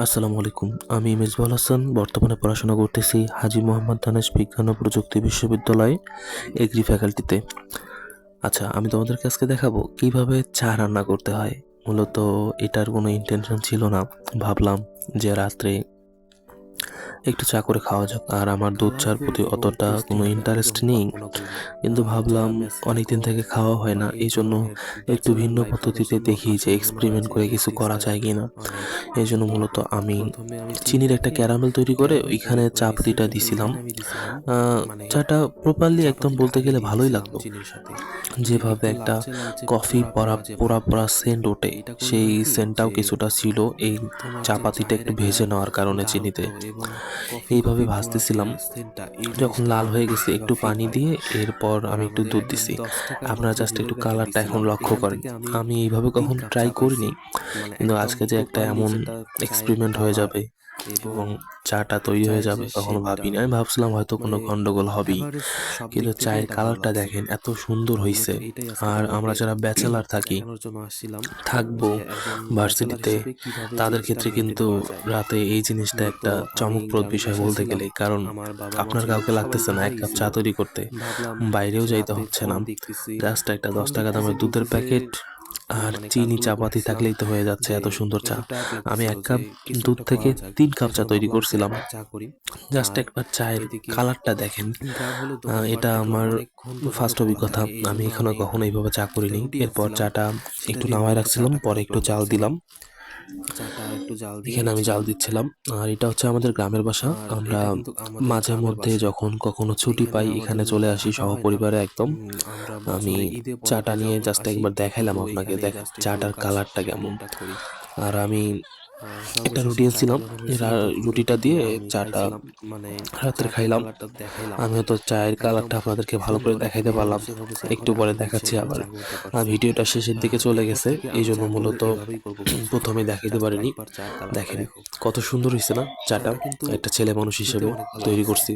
আসসালামু আলাইকুম। আমি মেজবাহুল হাসান। বর্তমানে পড়াশোনা করতেছি হাজী মোহাম্মদ দানেশ বিজ্ঞান ও প্রযুক্তি বিশ্ববিদ্যালয় এগ্রি ফ্যাকাল্টিতে। আচ্ছা, আমি তোমাদেরকে আজকে দেখাবো কিভাবে চা রান্না করতে হয়। মূলত এটার কোনো ইন্টেনশন ছিল না। ভাবলাম যে রাত্রে একটু চা করে খাওয়া যাক। আর আমার দুধ চার প্রতি অতটা কোনো ইন্টারেস্ট নেই, কিন্তু ভাবলাম অনেকদিন থেকে খাওয়া হয় না, এই জন্য একটু ভিন্ন পদ্ধতিতে দেখি যে এক্সপেরিমেন্ট করে কিছু করা যায় কিনা। এই জন্য মূলত আমি চিনির একটা ক্যারামেল তৈরি করে ওইখানে চা পাতিটা দিছিলাম। চাটা প্রপারলি একদম বলতে গেলে ভালোই লাগলো। যেভাবে একটা কফি পরা পোড়া পোড়া সেন্ট ওঠে, সেই সেন্টটাও কিছুটা ছিল এই চা পাতিটা একটু ভেজে নেওয়ার কারণে চিনিতে। এইভাবে ভাজতেছিলাম, যখন লাল হয়ে গেছে একটু পানি দিয়ে এরপর আমি একটু দুধ দিছি। আপনারা জাস্ট একটু কালারটা এখন লক্ষ্য করেন। আমি এইভাবে কখনো ট্রাই করিনি, কিন্তু আজকে যে একটা এমন এক্সপেরিমেন্ট হয়ে যাবে এবং চাটা তৈরি হয়ে যাবে কখনো ভাবিনি। আমি ভাবছিলাম হয়তো কোনো গন্ডগোল হবেই, কিন্তু চায়ের কালারটা দেখেন এত সুন্দর হইছে। আর আমরা যারা ব্যাচেলার থাকবো ভার্সিটিতে, তাদের ক্ষেত্রে কিন্তু রাতে এই জিনিসটা একটা চমকপ্রদ বিষয় বলতে গেলে। কারণ আপনার কাউকে লাগতেছে না এক কাপ চা তৈরি করতে, বাইরেও যাইতে হচ্ছে না, জাস্ট একটা 10 টাকা দামের দুধের প্যাকেট আর চিনি চাপাতি থাকলেই তো হয়ে যাচ্ছে এত সুন্দর চা। আমি 1 কাপ দুধ থেকে 3 কাপ চা তৈরি করছিলাম। জাস্ট একবার চায়ের কালারটা দেখেন। এটা আমার ফার্স্ট অভিজ্ঞতা। আমি এখনো কখনো এইভাবে চা করিনি। এরপর চাটা একটু নামায় রাখছিলাম, পরে একটু জাল দিলাম। এখানে আমি জাল দিচ্ছিলাম। আর এটা হচ্ছে আমাদের গ্রামের বাসা। আমরা মাঝে মধ্যে যখন কখনো ছুটি পাই এখানে চলে আসি সহপরিবারে একদম। আমি চাটা নিয়ে জাস্ট একবার দেখাইলাম আপনাকে, দেখেন চাটার কালারটা কেমন। আর আমি একটা রুটি এনেছিলাম, রুটিটা দিয়ে চাটা রাত্রে খাইলাম। আমি হয়তো চায়ের কালারটা আপনাদেরকে ভালো করে দেখাইতে পারলাম, একটু পরে দেখাচ্ছি আবার। ভিডিওটা শেষের দিকে চলে গেছে, এই জন্য মূলত প্রথমে দেখাইতে পারিনি। দেখেন কত সুন্দর হয়েছে না চাটা, একটা ছেলে মানুষ হিসেবে তৈরি করছি।